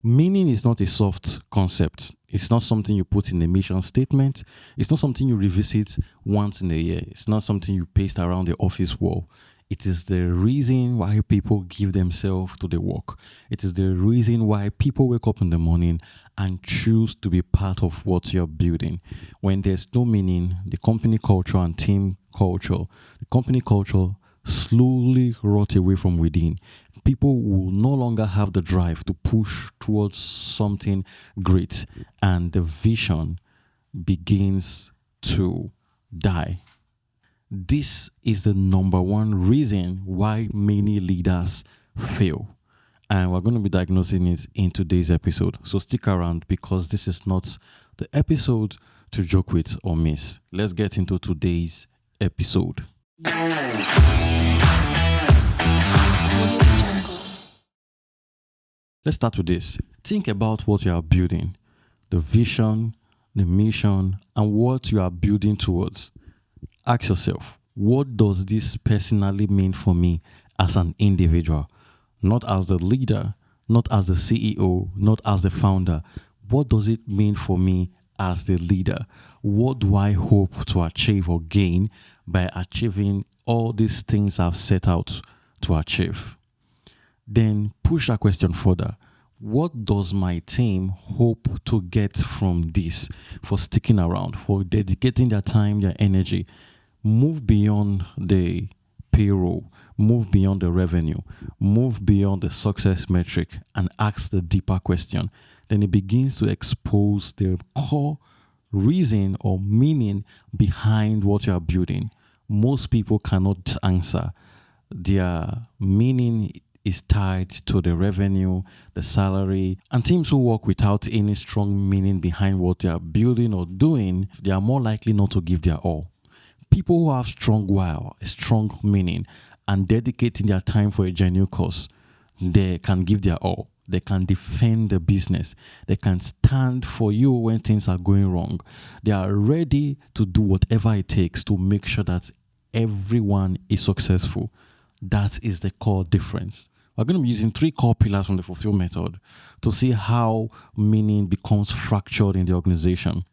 Meaning is not a soft concept. It's not something you put in a mission statement. It's not something you revisit once in a year. It's not something you paste around the office wall. It is the reason why people give themselves to the work. It is the reason why people wake up in the morning and choose to be part of what you're building. When there's no meaning, the company culture and team culture, the company culture slowly rot away from within. People will no longer have the drive to push towards something great, and the vision begins to die. This is the number one reason why many leaders fail. And we're going to be diagnosing it in today's episode. So stick around because this is not the episode to joke with or miss. Let's get into today's episode. Let's start with this. Think about what you are building, the vision, the mission, and what you are building towards. Ask yourself, what does this personally mean for me as an individual? Not as the leader, not as the CEO, not as the founder. What does it mean for me as the leader? What do I hope to achieve or gain by achieving all these things I've set out to achieve? Then push that question further. What does my team hope to get from this for sticking around, for dedicating their time, their energy? Move beyond the payroll, move beyond the revenue, move beyond the success metric and ask the deeper question. Then it begins to expose the core reason or meaning behind what you are building. Most people cannot answer. Their meaning is tied to the revenue, the salary, and teams who work without any strong meaning behind what they are building or doing, they are more likely not to give their all. People who have strong will, a strong meaning, and dedicating their time for a genuine cause, they can give their all. They can defend the business. They can stand for you when things are going wrong. They are ready to do whatever it takes to make sure that everyone is successful. That is the core difference. We're going to be using 3 core pillars from the Fulfill method to see how meaning becomes fractured in the organization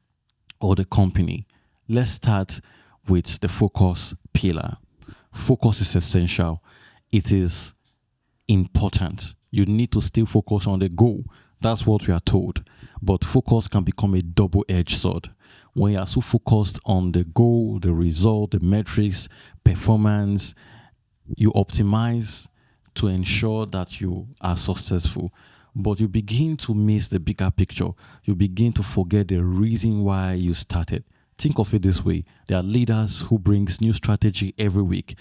or the company. Let's start with the focus pillar. Focus is essential. It is important. You need to still focus on the goal. That's what we are told. But focus can become a double-edged sword. When you are so focused on the goal, the result, the metrics, performance, you optimize to ensure that you are successful, but you begin to miss the bigger picture. You begin to forget the reason why you started. Think of it this way. There are leaders who brings new strategy every week.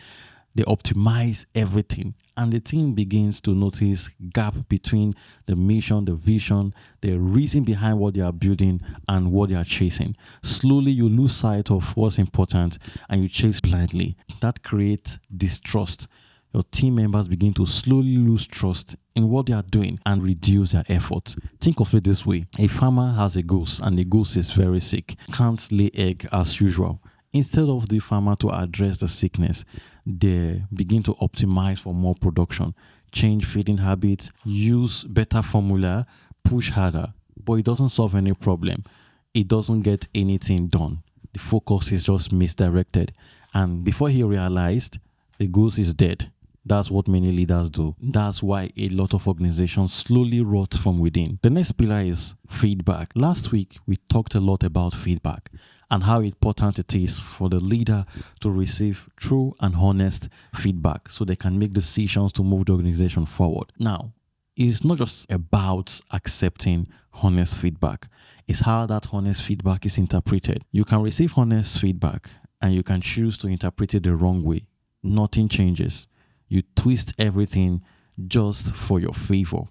They optimize everything, and the team begins to notice gap between the mission, the vision, the reason behind what they are building and what they are chasing. Slowly, you lose sight of what's important and you chase blindly. That creates distrust. Your team members begin to slowly lose trust in what they are doing and reduce their effort. Think of it this way. A farmer has a goose and the goose is very sick, can't lay egg as usual. Instead of the farmer to address the sickness, they begin to optimize for more production, change feeding habits, use better formula, push harder. But it doesn't solve any problem. It doesn't get anything done. The focus is just misdirected. And before he realized, the goose is dead. That's what many leaders do. That's why a lot of organizations slowly rot from within. The next pillar is feedback. Last week, we talked a lot about feedback and how important it is for the leader to receive true and honest feedback so they can make decisions to move the organization forward. Now, it's not just about accepting honest feedback. It's how that honest feedback is interpreted. You can receive honest feedback and you can choose to interpret it the wrong way. Nothing changes. You twist everything just for your favor.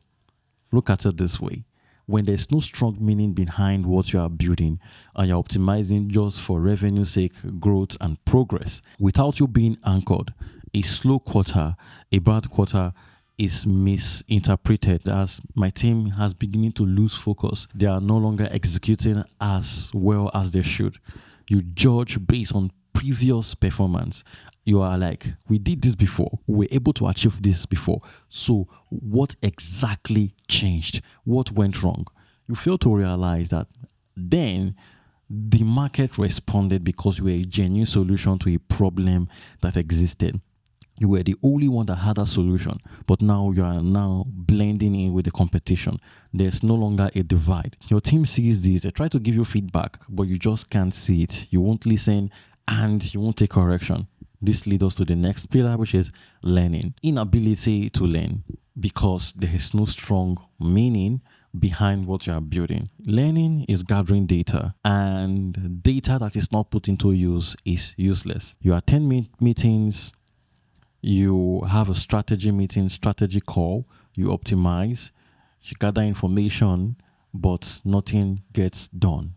Look at it this way. When there's no strong meaning behind what you are building and you're optimizing just for revenue sake, growth and progress, without you being anchored, a slow quarter, a bad quarter is misinterpreted as my team has beginning to lose focus. They are no longer executing as well as they should. You judge based on previous performance. You are like, we did this before, we were able to achieve this before. So, what exactly changed? What went wrong? You fail to realize that then the market responded because you were a genuine solution to a problem that existed. You were the only one that had a solution, but now you are now blending in with the competition. There's no longer a divide. Your team sees this, they try to give you feedback, but you just can't see it. You won't listen and you won't take correction. This leads us to the next pillar, which is learning. Inability to learn because there is no strong meaning behind what you are building. Learning is gathering data, and data that is not put into use is useless. You attend meetings, you have a strategy meeting, strategy call, you optimize, you gather information, but nothing gets done.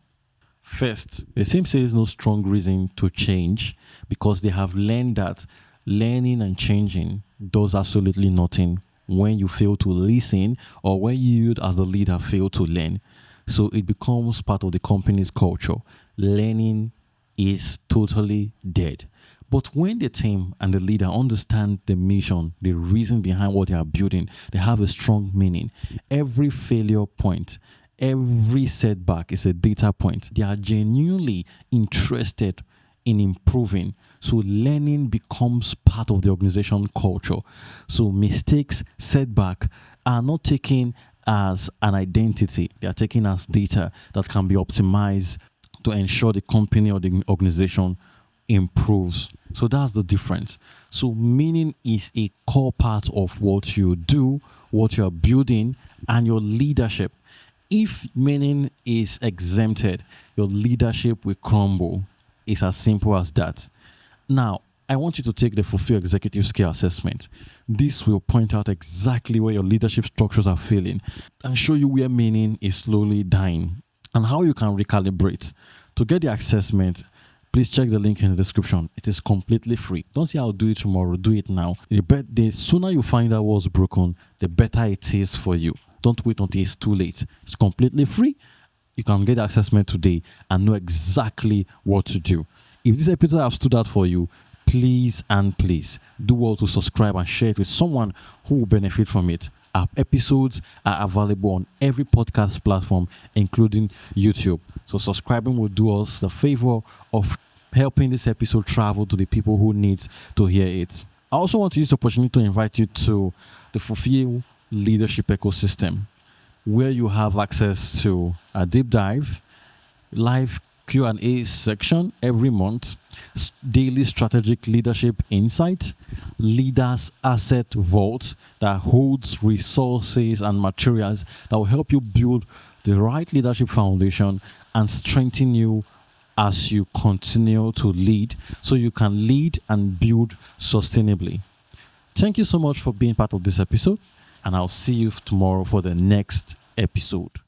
First, the team says no strong reason to change because they have learned that learning and changing does absolutely nothing when you fail to listen or when you as the leader fail to learn. So it becomes part of the company's culture. Learning is totally dead. But when the team and the leader understand the mission, the reason behind what they are building, they have a strong meaning. Every failure point, every setback is a data point. They are genuinely interested in improving. So learning becomes part of the organization culture. So mistakes, setback are not taken as an identity. They are taken as data that can be optimized to ensure the company or the organization improves. So that's the difference. So meaning is a core part of what you do, what you are building, and your leadership. If meaning is exempted, your leadership will crumble. It's as simple as that. Now, I want you to take the Fulfill Executive Skill Assessment. This will point out exactly where your leadership structures are failing and show you where meaning is slowly dying and how you can recalibrate. To get the assessment, please check the link in the description. It is completely free. Don't say I'll do it tomorrow. Do it now. The sooner you find out what's broken, the better it is for you. Don't wait until it's too late. It's completely free. You can get the assessment today and know exactly what to do. If this episode has stood out for you, please do well to subscribe and share it with someone who will benefit from it. Our episodes are available on every podcast platform, including YouTube. So subscribing will do us the favor of helping this episode travel to the people who need to hear it. I also want to use the opportunity to invite you to the Fulfill Leadership Ecosystem, where you have access to a deep dive, live Q&A section every month, daily strategic leadership insight, leaders asset vault that holds resources and materials that will help you build the right leadership foundation and strengthen you as you continue to lead so you can lead and build sustainably. Thank you so much for being part of this episode, and I'll see you tomorrow for the next episode.